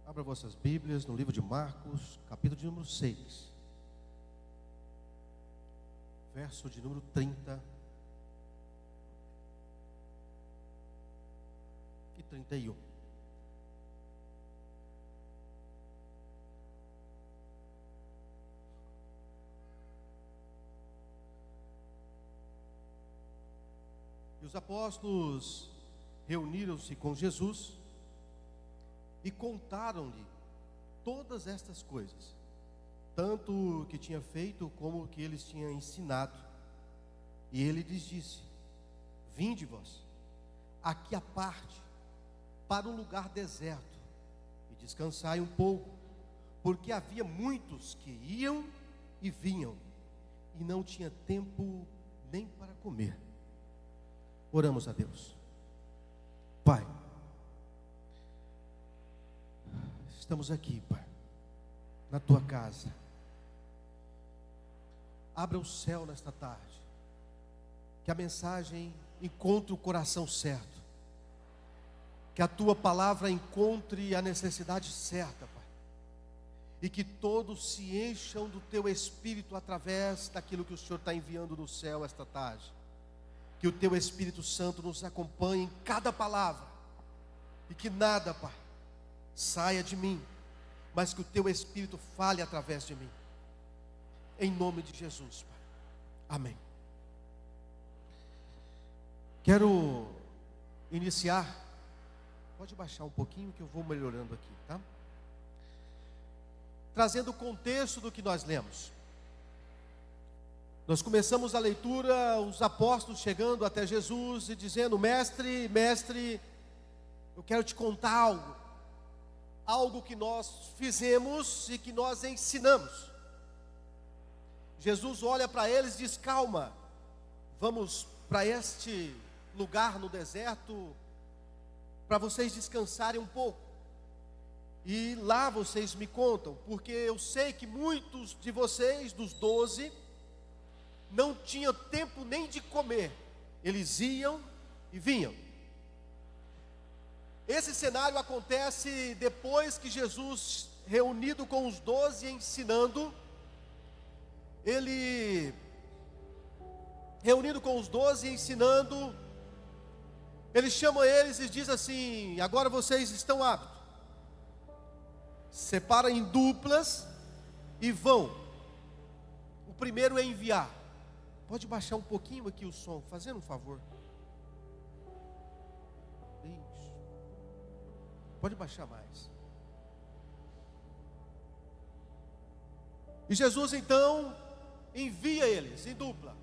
Abra vossas Bíblias no livro de Marcos, capítulo de número 6, verso de número 30 e 31. E os apóstolos reuniram-se com Jesus e contaram-lhe todas estas coisas, tanto o que tinha feito como o que eles tinham ensinado. E ele lhes disse: vinde vós aqui à parte, para um lugar deserto, e descansai um pouco, porque havia muitos que iam e vinham, e não tinha tempo nem para comer. Oramos a Deus. Pai, estamos aqui, Pai, na tua casa. Abra o céu nesta tarde, que a mensagem encontre o coração certo, que a tua palavra encontre a necessidade certa, Pai, e que todos se encham do teu Espírito através daquilo que o Senhor está enviando do céu esta tarde. Que o teu Espírito Santo nos acompanhe em cada palavra, e que nada, Pai, saia de mim, mas que o teu Espírito fale através de mim, em nome de Jesus, Pai. Amém. Quero iniciar, pode baixar um pouquinho que eu vou melhorando aqui, tá? Trazendo o contexto do que nós lemos. Nós começamos a leitura, os apóstolos chegando até Jesus e dizendo: mestre, mestre, eu quero te contar algo que nós fizemos e que nós ensinamos. Jesus olha para eles e diz: calma, vamos para este lugar no deserto, para vocês descansarem um pouco, e lá vocês me contam, porque eu sei que muitos de vocês, dos 12, não tinham tempo nem de comer, eles iam e vinham. Esse cenário acontece depois que Jesus, reunido com os 12, ensinando, ele chama eles e diz assim: agora vocês estão aptos, separa em duplas e vão. O primeiro é enviar. Pode baixar um pouquinho aqui o som, fazendo um favor. Isso. Pode baixar mais. E Jesus então envia eles em dupla.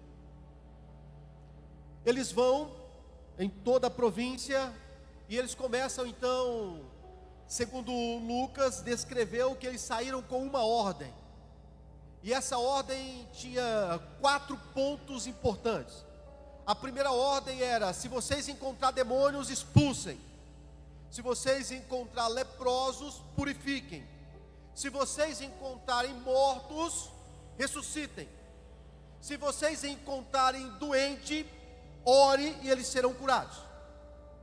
Eles vão em toda a província e eles começam então, segundo Lucas, descreveu que eles saíram com uma ordem. E essa ordem tinha 4 pontos importantes. A primeira ordem era: se vocês encontrar demônios, expulsem. Se vocês encontrar leprosos, purifiquem. Se vocês encontrarem mortos, ressuscitem. Se vocês encontrarem doente, ore e eles serão curados.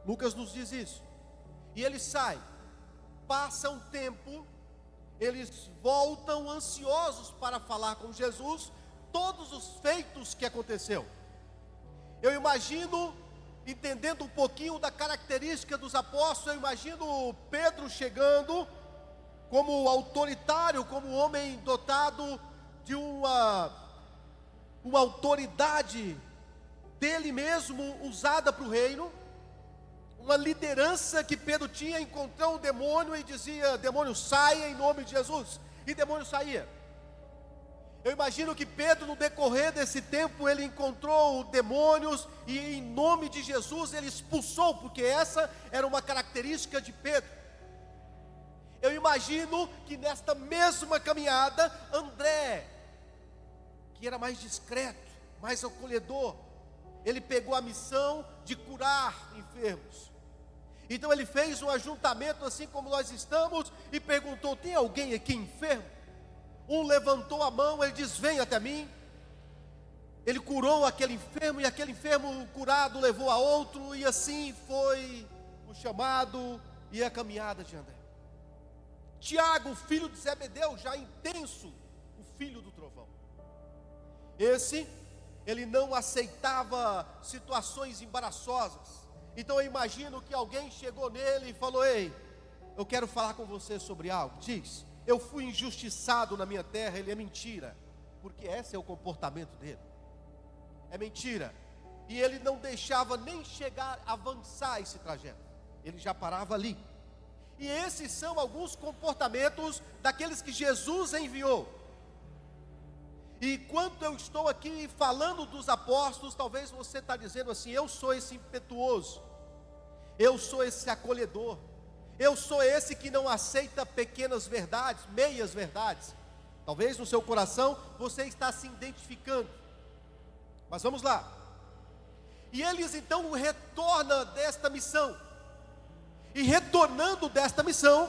Lucas nos diz isso. E eles saem, passa um tempo, eles voltam ansiosos para falar com Jesus todos os feitos que aconteceu. Eu imagino, entendendo um pouquinho da característica dos apóstolos, eu imagino Pedro chegando como autoritário, como homem dotado de uma autoridade dele mesmo, usada para o reino, uma liderança que Pedro tinha. Encontrou o demônio e dizia: demônio, saia em nome de Jesus, e demônio saía. Eu imagino que Pedro, no decorrer desse tempo, ele encontrou demônios e em nome de Jesus ele expulsou, porque essa era uma característica de Pedro. Eu imagino que nesta mesma caminhada, André, que era mais discreto, mais acolhedor, ele pegou a missão de curar enfermos. Então ele fez um ajuntamento assim como nós estamos e perguntou: tem alguém aqui enfermo? Um levantou a mão, ele diz: vem até mim. Ele curou aquele enfermo, e aquele enfermo curado levou a outro, e assim foi o chamado e a caminhada de André. Tiago, filho de Zebedeu, já intenso, o filho do trovão. Ele não aceitava situações embaraçosas. Então eu imagino que alguém chegou nele e falou: ei, eu quero falar com você sobre algo. Diz: eu fui injustiçado na minha terra. Ele: é mentira, porque esse é o comportamento dele, é mentira. E ele não deixava nem chegar a avançar esse trajeto, ele já parava ali. E esses são alguns comportamentos daqueles que Jesus enviou. E enquanto eu estou aqui falando dos apóstolos, talvez você está dizendo assim: eu sou esse impetuoso, eu sou esse acolhedor, eu sou esse que não aceita pequenas verdades, meias verdades. Talvez no seu coração você está se identificando. Mas vamos lá. E eles então retornam desta missão. E retornando desta missão,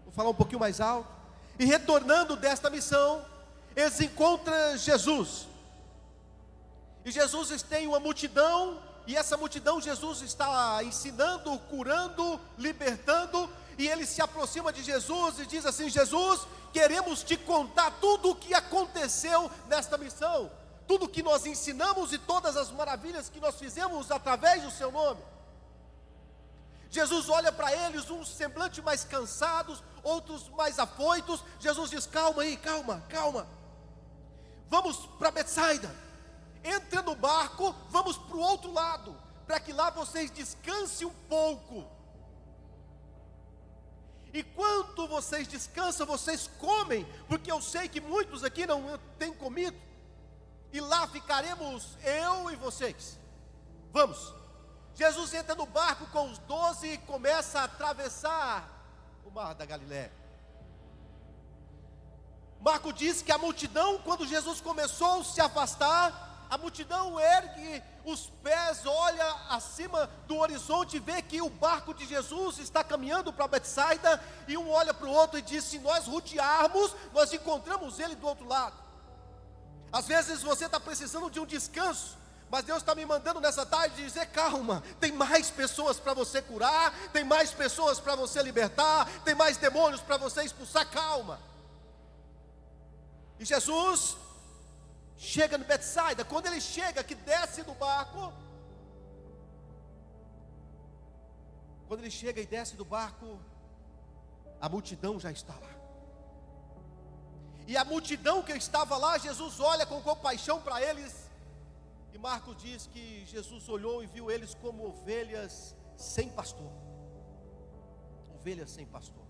vou falar um pouquinho mais alto. E retornando desta missão, eles encontram Jesus. E Jesus tem uma multidão, e essa multidão Jesus está ensinando, curando, libertando. E ele se aproxima de Jesus e diz assim: Jesus, queremos te contar tudo o que aconteceu nesta missão, tudo o que nós ensinamos e todas as maravilhas que nós fizemos através do seu nome. Jesus olha para eles, uns semblante mais cansados, outros mais afoitos. Jesus diz: calma aí, calma. Vamos para Betsaida, entra no barco, vamos para o outro lado, para que lá vocês descansem um pouco. E quando vocês descansam, vocês comem, porque eu sei que muitos aqui não têm comido. E lá ficaremos eu e vocês. Vamos. Jesus entra no barco com os 12 e começa a atravessar o mar da Galileia. Marco diz que a multidão, quando Jesus começou a se afastar, a multidão ergue os pés, olha acima do horizonte e vê que o barco de Jesus está caminhando para Betsaida, e um olha para o outro e diz: se nós rodearmos, nós encontramos ele do outro lado. Às vezes você está precisando de um descanso, mas Deus está me mandando nessa tarde dizer: calma, tem mais pessoas para você curar, tem mais pessoas para você libertar, tem mais demônios para você expulsar, calma. E Jesus chega no Betsaida. Quando ele chega, que desce do barco, quando ele chega e desce do barco, a multidão já está lá. E a multidão que estava lá, Jesus olha com compaixão para eles. E Marcos diz que Jesus olhou e viu eles como ovelhas sem pastor. Ovelhas sem pastor.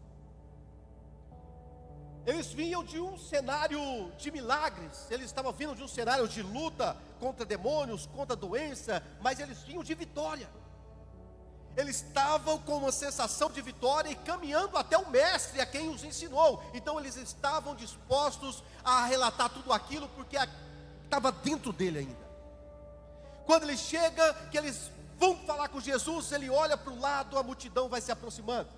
Eles vinham de um cenário de milagres, eles estavam vindo de um cenário de luta contra demônios, contra doença, mas eles vinham de vitória. Eles estavam com uma sensação de vitória e caminhando até o mestre a quem os ensinou. Então eles estavam dispostos a relatar tudo aquilo, porque estava dentro dele ainda. Quando ele chega, que eles vão falar com Jesus, ele olha para o lado, a multidão vai se aproximando.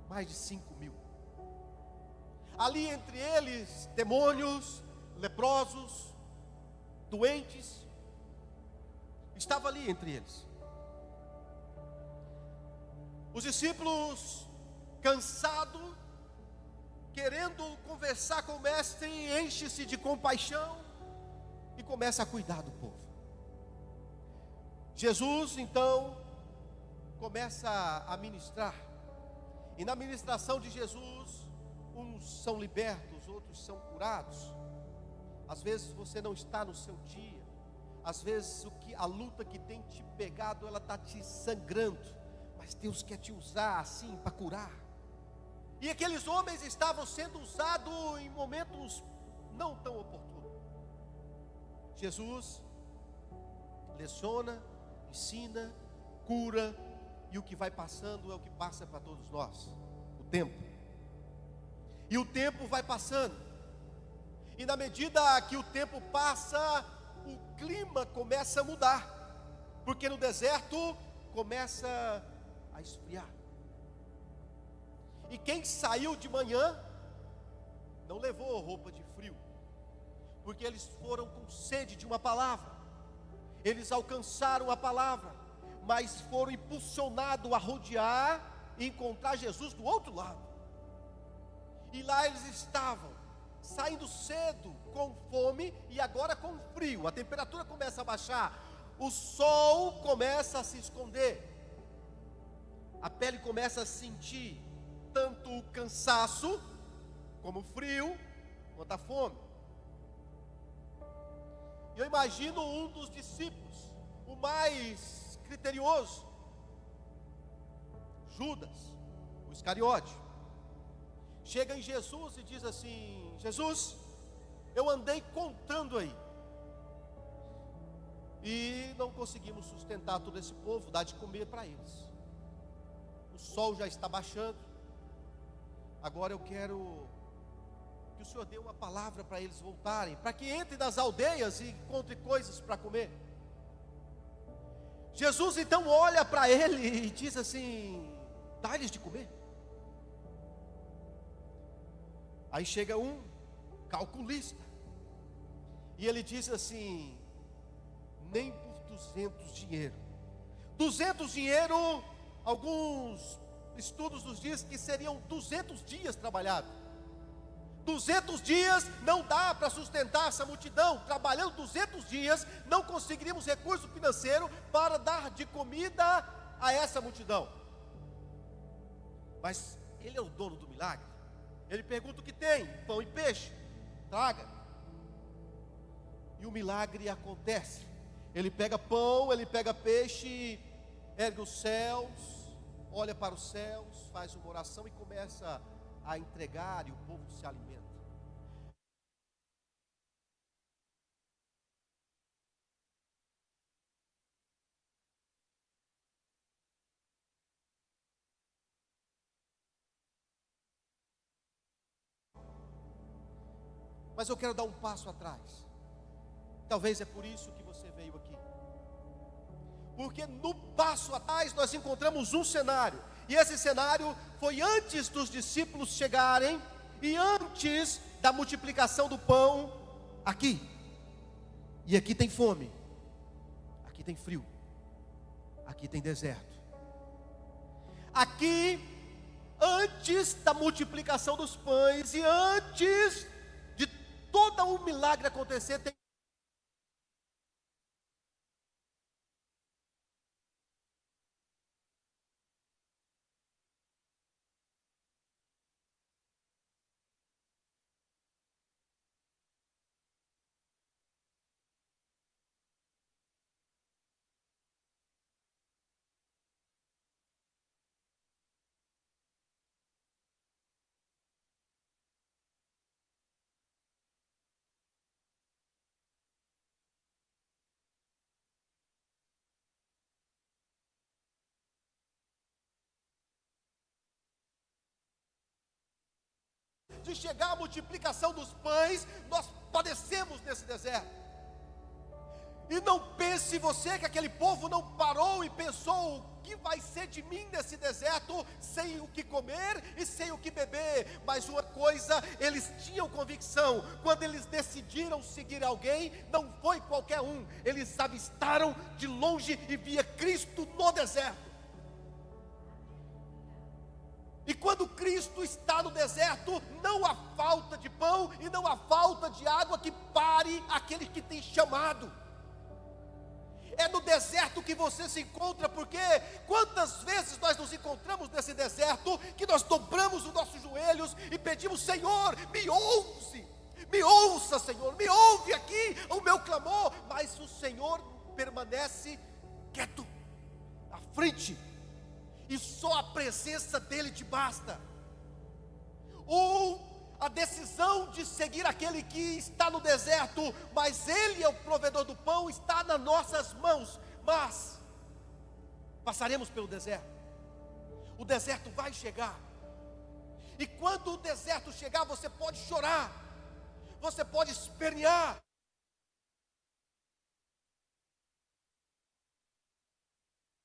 Mais de 5.000. Ali entre eles, demônios, leprosos, doentes, estava ali entre eles. Os discípulos, cansados, querendo conversar com o mestre, enche-se de compaixão e começa a cuidar do povo. Jesus então começa a ministrar, e na ministração de Jesus, uns são libertos, outros são curados. Às vezes você não está no seu dia, às vezes a luta que tem te pegado, ela está te sangrando, mas Deus quer te usar assim para curar. E aqueles homens estavam sendo usados em momentos não tão oportunos. Jesus leciona, ensina, cura, e o que vai passando é o que passa para todos nós, o tempo. E o tempo vai passando, e na medida que o tempo passa, o clima começa a mudar, porque no deserto começa a esfriar. E quem saiu de manhã não levou roupa de frio, porque eles foram com sede de uma palavra, eles alcançaram a palavra, mas foram impulsionados a rodear e encontrar Jesus do outro lado. E lá eles estavam, saindo cedo, com fome e agora com frio. A temperatura começa a baixar, o sol começa a se esconder, a pele começa a sentir tanto o cansaço, como o frio, quanto a fome. E eu imagino um dos discípulos, o mais criterioso, Judas, o Iscariote, chega em Jesus e diz assim: Jesus, eu andei contando aí, e não conseguimos sustentar todo esse povo, dar de comer para eles. O sol já está baixando, agora eu quero que o Senhor dê uma palavra para eles voltarem, para que entrem nas aldeias e encontrem coisas para comer. Jesus então olha para ele e diz assim: dá-lhes de comer. Aí chega um calculista, e ele diz assim: nem por 200 dinheiro. 200 dinheiro, alguns estudos nos dizem que seriam 200 dias trabalhados. 200 dias não dá para sustentar essa multidão. Trabalhando 200 dias, não conseguiríamos recurso financeiro para dar de comida a essa multidão. Mas ele é o dono do milagre. Ele pergunta o que tem: pão e peixe, traga. E o milagre acontece. Ele pega pão, ele pega peixe, ergue os céus, olha para os céus, faz uma oração e começa a entregar, e o povo se alimenta. Mas eu quero dar um passo atrás. Talvez é por isso que você veio aqui. Porque no passo atrás nós encontramos um cenário. E esse cenário foi antes dos discípulos chegarem e antes da multiplicação do pão aqui. E aqui tem fome, aqui tem frio, aqui tem deserto. Aqui, antes da multiplicação dos pães e antes de todo o milagre acontecer, tem de chegar à multiplicação dos pães, nós padecemos nesse deserto. E não pense você que aquele povo não parou e pensou: o que vai ser de mim nesse deserto, sem o que comer e sem o que beber? Mas uma coisa, eles tinham convicção: quando eles decidiram seguir alguém, não foi qualquer um, eles avistaram de longe e via Cristo no deserto. E quando Cristo está no deserto, não há falta de pão e não há falta de água que pare aquele que tem chamado. É no deserto que você se encontra, porque quantas vezes nós nos encontramos nesse deserto, que nós dobramos os nossos joelhos e pedimos: Senhor, me ouça Senhor, me ouve aqui o meu clamor, mas o Senhor permanece quieto, à frente, e só a presença dele te basta. Ou a decisão de seguir aquele que está no deserto, mas ele é o provedor do pão, está nas nossas mãos. Mas passaremos pelo deserto, o deserto vai chegar, e quando o deserto chegar, você pode chorar, você pode espernear,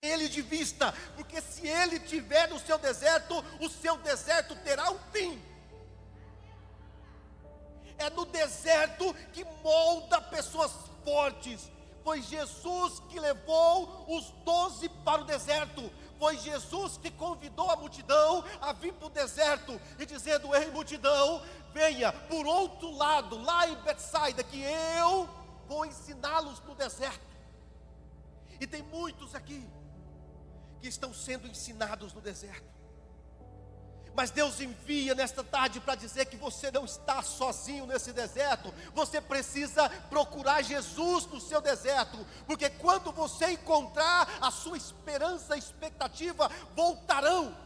ele de vista, porque se ele estiver no seu deserto, o seu deserto terá um fim. É no deserto que molda pessoas fortes. Foi Jesus que levou os 12 para o deserto. Foi Jesus que convidou a multidão a vir para o deserto e dizendo: ei, multidão, venha por outro lado, lá em Betsaida, que eu vou ensiná-los no deserto. E tem muitos aqui que estão sendo ensinados no deserto. Mas Deus envia nesta tarde para dizer que você não está sozinho nesse deserto. Você precisa procurar Jesus no seu deserto, porque quando você encontrar, a sua esperança e expectativa voltarão.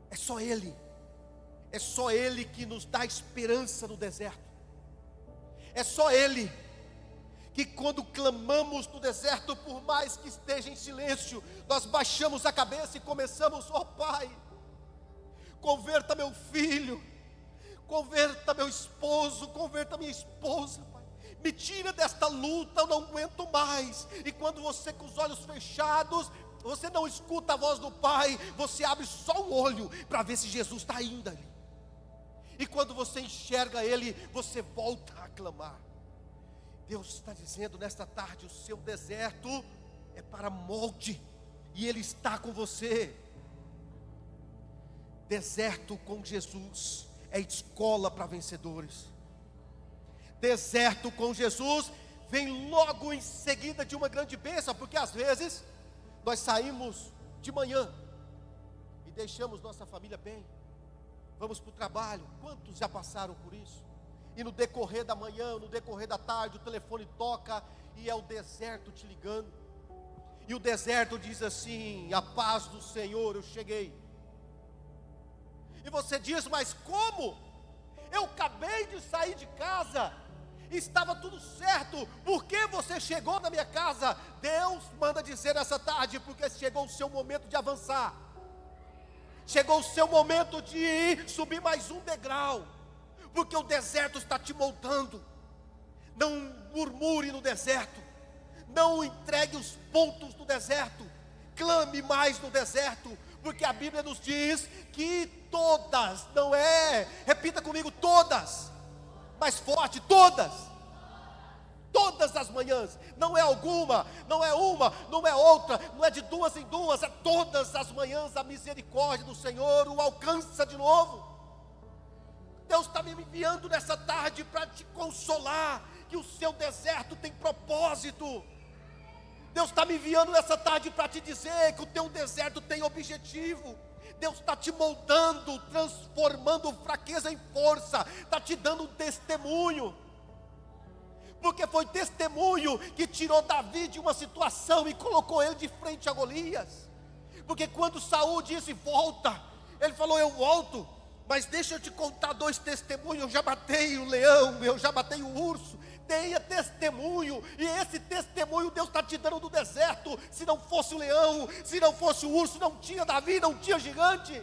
É só Ele que nos dá esperança no deserto. É só Ele que quando clamamos no deserto, por mais que esteja em silêncio, nós baixamos a cabeça e começamos: ó Pai, converta meu filho, converta meu esposo, converta minha esposa, Pai. Me tira desta luta, eu não aguento mais. E quando você com os olhos fechados, você não escuta a voz do Pai, você abre só o olho para ver se Jesus está ainda ali. E quando você enxerga Ele, você volta a clamar. Deus está dizendo nesta tarde: o seu deserto é para molde, e Ele está com você. Deserto com Jesus é escola para vencedores. Deserto com Jesus vem logo em seguida de uma grande bênção, porque às vezes nós saímos de manhã e deixamos nossa família bem, vamos para o trabalho. Quantos já passaram por isso? E no decorrer da manhã, no decorrer da tarde, o telefone toca e é o deserto te ligando. E o deserto diz assim: a paz do Senhor, eu cheguei. E você diz: mas como? Eu acabei de sair de casa, estava tudo certo, por que você chegou na minha casa? Deus manda dizer nessa tarde: porque chegou o seu momento de avançar. Chegou o seu momento de subir mais um degrau. Porque o deserto está te moldando. Não murmure no deserto. Não entregue os pontos no deserto. Clame mais no deserto. Porque a Bíblia nos diz que todas, não é, repita comigo, todas, mais forte, todas. Todas as manhãs, não é alguma, não é uma, não é outra, não é de duas em duas, é todas as manhãs a misericórdia do Senhor o alcança de novo. Deus está me enviando nessa tarde para te consolar, que o seu deserto tem propósito. Deus está me enviando nessa tarde para te dizer que o teu deserto tem objetivo. Deus está te moldando, transformando fraqueza em força, está te dando um testemunho. Porque foi testemunho que tirou Davi de uma situação e colocou ele de frente a Golias. Porque quando Saul disse: volta, ele falou: eu volto. Mas deixa eu te contar dois testemunhos. Eu já matei o leão, eu já matei o urso. Tenha testemunho. E esse testemunho Deus está te dando do deserto. Se não fosse o leão, se não fosse o urso, não tinha Davi, não tinha gigante.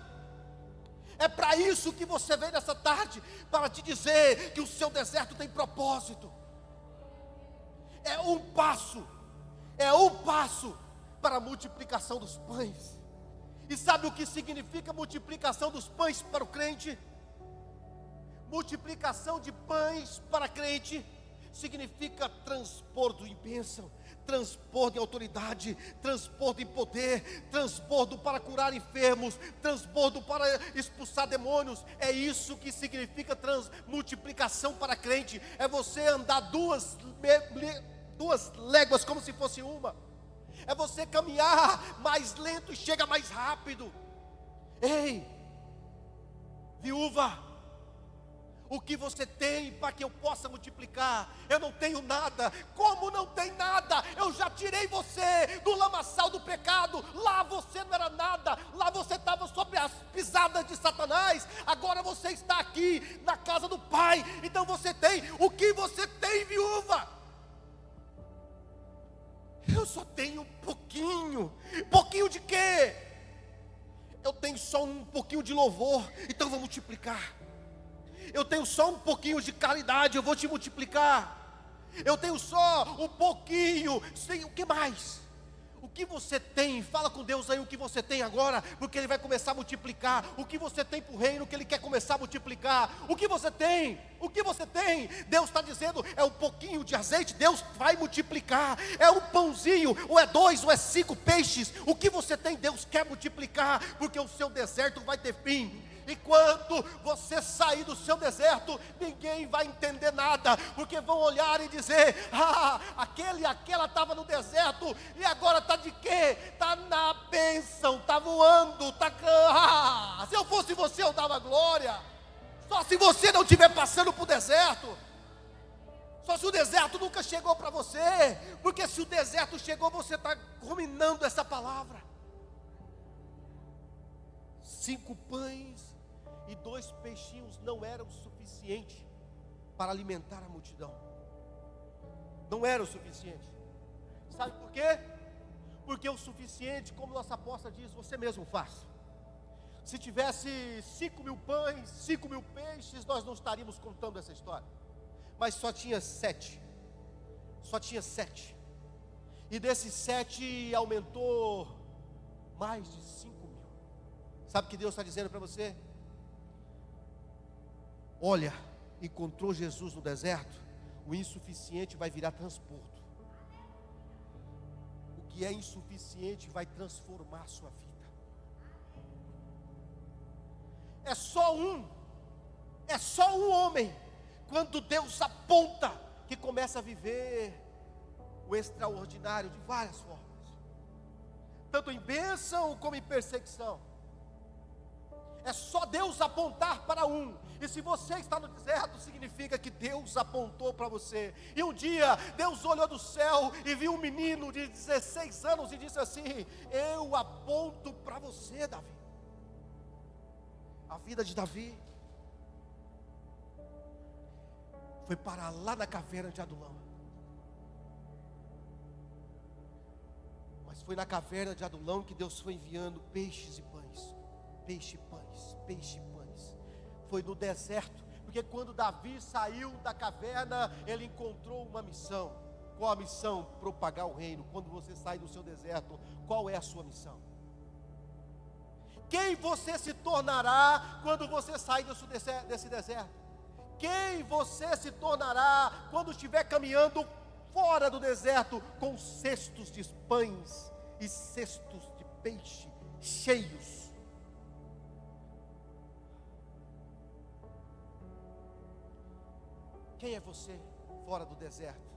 É para isso que você veio nessa tarde, para te dizer que o seu deserto tem propósito. É um passo para a multiplicação dos pães. E sabe o que significa multiplicação dos pães para o crente? Multiplicação de pães para crente significa transbordo em bênção, transbordo em autoridade, transbordo em poder, transbordo para curar enfermos, transbordo para expulsar demônios. É isso que significa multiplicação para crente. É você andar duas léguas como se fosse uma. É você caminhar mais lento e chega mais rápido. Ei, viúva, o que você tem para que eu possa multiplicar? Eu não tenho nada. Como não tem nada? Eu já tirei você do lamaçal do pecado. Lá você não era nada. Lá você estava sobre as pisadas de Satanás. Agora você está aqui na casa do Pai. Então você tem. O que você tem, viúva? Eu só tenho um pouquinho. Pouquinho de quê? Eu tenho só um pouquinho de louvor. Então eu vou multiplicar. Eu tenho só um pouquinho de caridade, eu vou te multiplicar. Eu tenho só um pouquinho, sei o que mais? O que você tem? Fala com Deus aí o que você tem agora, porque Ele vai começar a multiplicar. O que você tem para o reino, que Ele quer começar a multiplicar. O que você tem? O que você tem? Deus está dizendo, é um pouquinho de azeite, Deus vai multiplicar. É um pãozinho, ou é 2, ou é 5 peixes. O que você tem, Deus quer multiplicar, porque o seu deserto vai ter fim. E quando você sair do seu deserto, ninguém vai entender nada, porque vão olhar e dizer: aquele e aquela estava no deserto, e agora está de quê? Está na bênção, está voando, se eu fosse você eu dava glória. Só se você não estiver passando por deserto, só se o deserto nunca chegou para você, porque se o deserto chegou, você está ruminando essa palavra. 5 pães e 2 peixinhos não eram suficiente para alimentar a multidão. Não era o suficiente. Sabe por quê? Porque o suficiente, como nossa apóstola diz, você mesmo faz. Se tivesse 5.000 pães, 5.000 peixes, nós não estaríamos contando essa história. Mas só tinha 7. Só tinha 7. E desses 7 aumentou mais de 5.000. Sabe o que Deus está dizendo para você? Olha, encontrou Jesus no deserto, o insuficiente vai virar transporto. O que é insuficiente vai transformar a sua vida. É só um homem, quando Deus aponta, que começa a viver o extraordinário de várias formas, tanto em bênção como em perseguição. É só Deus apontar para um. E se você está no deserto, significa que Deus apontou para você. E um dia, Deus olhou do céu e viu um menino de 16 anos e disse assim: eu aponto para você, Davi. A vida de Davi foi parar lá na caverna de Adulão. Mas foi na caverna de Adulão que Deus foi enviando peixes e pães. Peixe e pães, peixe e pães. Foi no deserto, porque quando Davi saiu da caverna, ele encontrou uma missão. Qual a missão? Propagar o reino. Quando você sai do seu deserto, qual é a sua missão? Quem você se tornará quando você sair desse deserto? Quem você se tornará quando estiver caminhando fora do deserto, com cestos de pães e cestos de peixe cheios? Quem é você fora do deserto?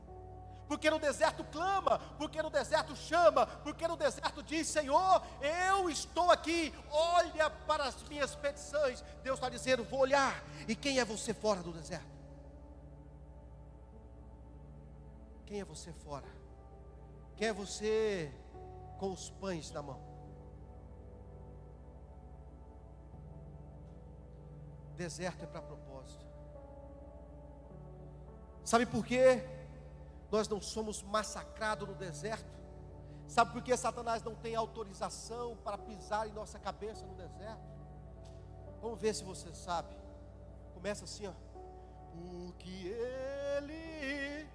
Porque no deserto clama, porque no deserto chama, porque no deserto diz: Senhor, eu estou aqui, olha para as minhas petições. Deus está dizendo: vou olhar. E quem é você fora do deserto? Quem é você fora? Quem é você com os pães na mão? Deserto é para propósito. Sabe por quê nós não somos massacrados no deserto? Sabe por que Satanás não tem autorização para pisar em nossa cabeça no deserto? Vamos ver se você sabe. Começa assim, ó. Porque ele...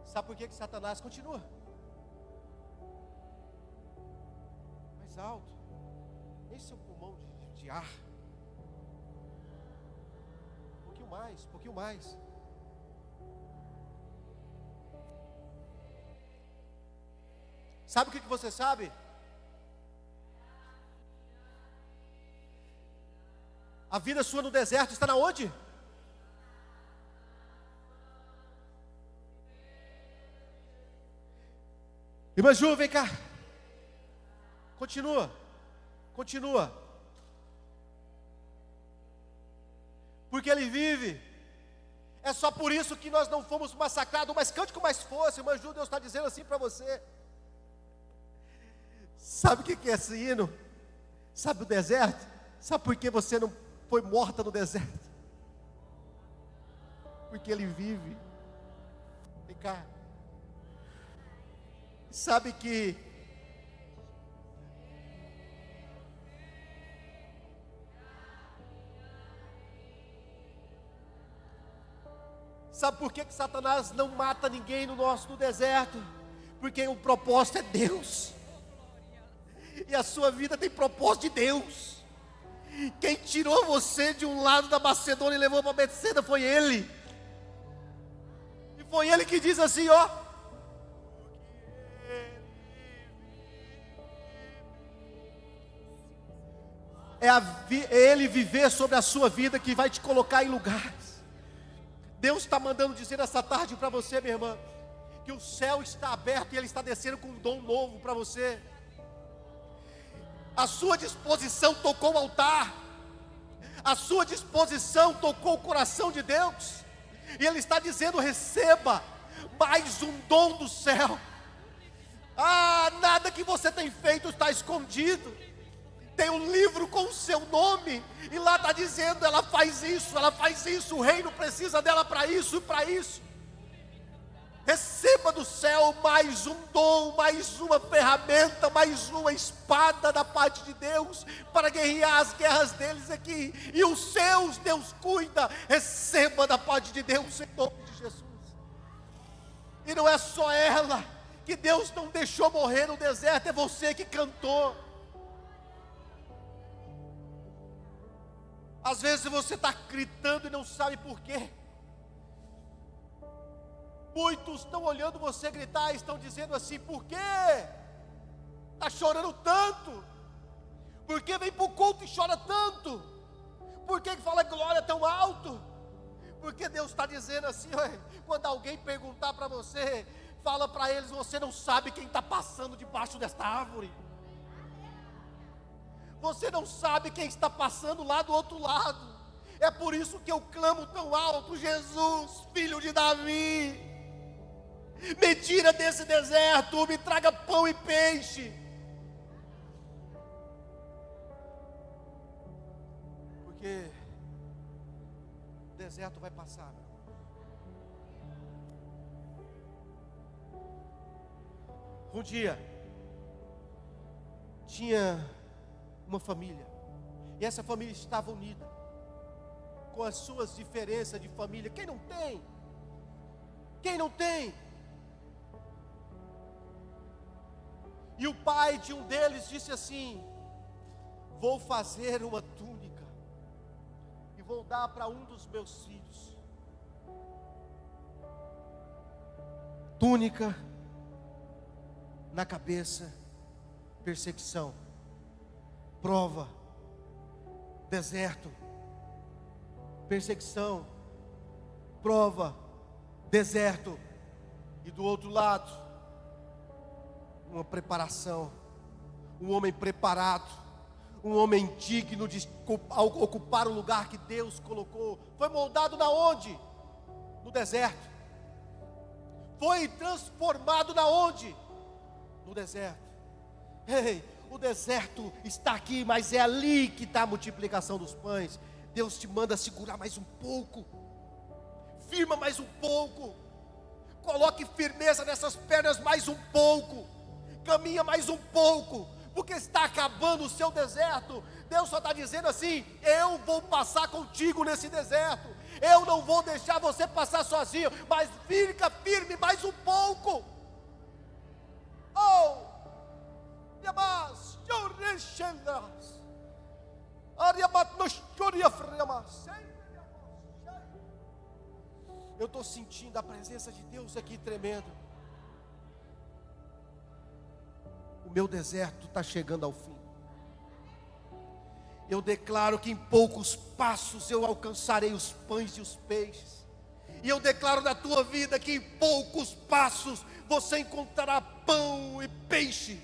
Sabe por que Satanás continua? Mais alto. Esse é o pulmão de ar. Um pouquinho mais. Sabe o que você sabe? A vida sua no deserto está na onde? Irmã Ju, vem cá. Continua. Porque ele vive. É só por isso que nós não fomos massacrados. Mas cante com mais força, irmã Ju, Deus está dizendo assim para você. Sabe o que é esse hino? Sabe o deserto? Sabe por que você não foi morta no deserto? Porque ele vive. Vem cá. Sabe que Sabe por que Satanás não mata ninguém no deserto? Porque o propósito é Deus. E a sua vida tem propósito de Deus. Quem tirou você de um lado da Macedônia e levou para Betseda foi Ele. E foi Ele que diz assim, ó: é Ele viver sobre a sua vida que vai te colocar em lugares. Deus está mandando dizer essa tarde para você, minha irmã, que o céu está aberto e Ele está descendo com um dom novo para você. A sua disposição tocou o altar, a sua disposição tocou o coração de Deus, e Ele está dizendo: receba mais um dom do céu. Nada que você tem feito está escondido. Tem um livro com o seu nome, e lá está dizendo: ela faz isso, o reino precisa dela para isso e para isso. Receba do céu mais um dom, mais uma ferramenta, mais uma espada da parte de Deus, para guerrear as guerras deles aqui, e os seus Deus cuida. Receba da parte de Deus em nome de Jesus. E não é só ela, que Deus não deixou morrer no deserto, é você que cantou. Às vezes você está gritando e não sabe por quê. Muitos estão olhando você gritar e estão dizendo assim: por quê? Está chorando tanto? Por que vem para o culto e chora tanto? Por que fala glória tão alto? Porque Deus está dizendo assim: quando alguém perguntar para você, fala para eles: você não sabe quem está passando debaixo desta árvore. Você não sabe quem está passando lá do outro lado. É por isso que eu clamo tão alto: Jesus, filho de Davi, me tira desse deserto, me traga pão e peixe. Porque o deserto vai passar. Um dia tinha uma família, e essa família estava unida, com as suas diferenças de família. Quem não tem? Quem não tem? E o pai de um deles disse assim: vou fazer uma túnica e vou dar para um dos meus filhos. Túnica na cabeça, perseguição, prova, deserto, perseguição, prova, deserto, e do outro lado, uma preparação, um homem preparado, um homem digno de ocupar o lugar que Deus colocou. Foi moldado na onde? No deserto. Foi transformado na onde? No deserto. O deserto está aqui, mas é ali que está a multiplicação dos pães. Deus te manda segurar mais um pouco, firma mais um pouco, coloque firmeza nessas pernas mais um pouco, caminha mais um pouco, porque está acabando o seu deserto. Deus só está dizendo assim: eu vou passar contigo nesse deserto, eu não vou deixar você passar sozinho, mas fica firme mais um pouco. Eu estou sentindo a presença de Deus aqui tremendo. O meu deserto está chegando ao fim. Eu declaro que em poucos passos eu alcançarei os pães e os peixes. E eu declaro na tua vida que em poucos passos você encontrará pão e peixe.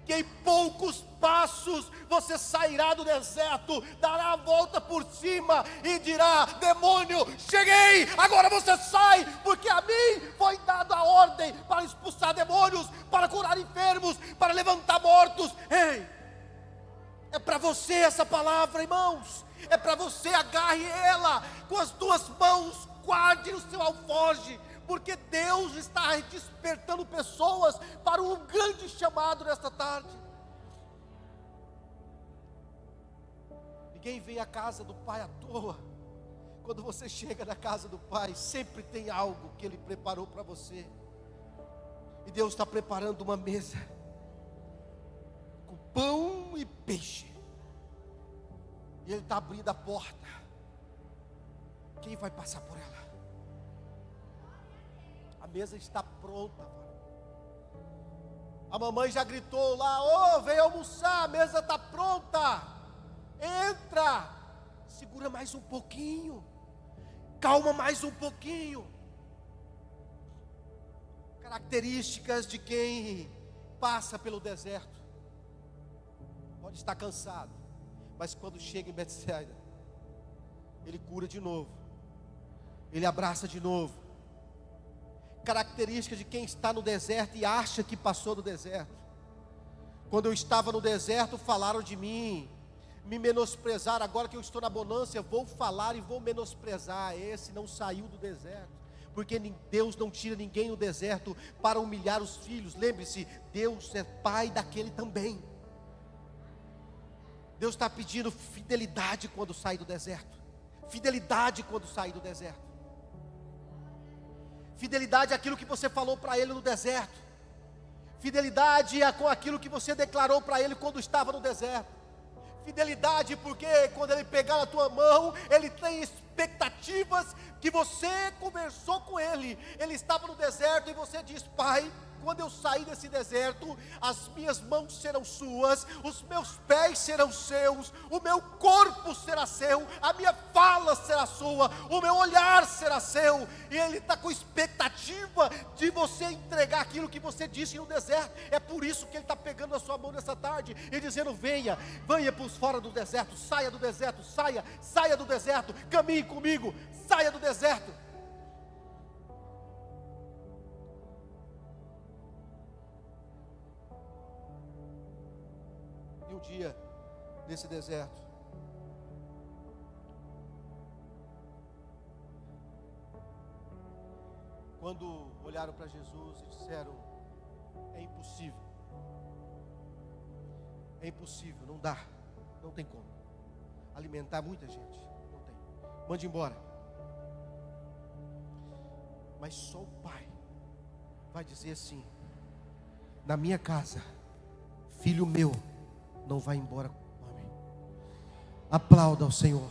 Que em poucos passos você sairá do deserto, dará a volta por cima e dirá: demônio, cheguei, agora você sai, porque a mim foi dada a ordem para expulsar demônios, para curar enfermos, para levantar mortos. Ei, é para você essa palavra, irmãos. É para você, agarre ela com as duas mãos, guarde no seu alforje, porque Deus está despertando pessoas para um grande chamado nesta tarde. Ninguém vem à casa do Pai à toa. Quando você chega na casa do Pai, sempre tem algo que Ele preparou para você. E Deus está preparando uma mesa com pão e peixe. E Ele está abrindo a porta. Quem vai passar por ela? A mesa está pronta. A mamãe já gritou lá: ô, vem almoçar, a mesa está pronta. Entra. Segura mais um pouquinho. Calma mais um pouquinho. Características de quem passa pelo deserto. Pode estar cansado, mas quando chega em Betsaida, Ele cura de novo. Ele abraça de novo. Característica de quem está no deserto e acha que passou do deserto. Quando eu estava no deserto, falaram de mim, me menosprezaram. Agora que eu estou na bonança, vou falar e vou menosprezar. Esse não saiu do deserto, porque Deus não tira ninguém do deserto para humilhar os filhos. Lembre-se, Deus é pai daquele também. Deus está pedindo fidelidade quando sai do deserto. Fidelidade quando sai do deserto. Fidelidade àquilo que você falou para Ele no deserto. Fidelidade com aquilo que você declarou para Ele quando estava no deserto. Fidelidade porque quando Ele pegar na tua mão, Ele tem expectativas que você conversou com Ele. Ele estava no deserto e você diz: Pai, quando eu sair desse deserto, as minhas mãos serão suas, os meus pés serão seus, o meu corpo será seu, a minha fala será sua, o meu olhar será seu. E Ele está com expectativa de você entregar aquilo que você disse no deserto. É por isso que Ele está pegando a sua mão nessa tarde e dizendo: venha por fora do deserto, saia do deserto, saia do deserto, caminhe comigo, saia do deserto. E um dia, nesse deserto, quando olharam para Jesus e disseram: é impossível, não dá, não tem como alimentar muita gente, não tem, mande embora. Mas só o Pai vai dizer assim: na minha casa, filho meu não vai embora com fome. Aplauda ao Senhor.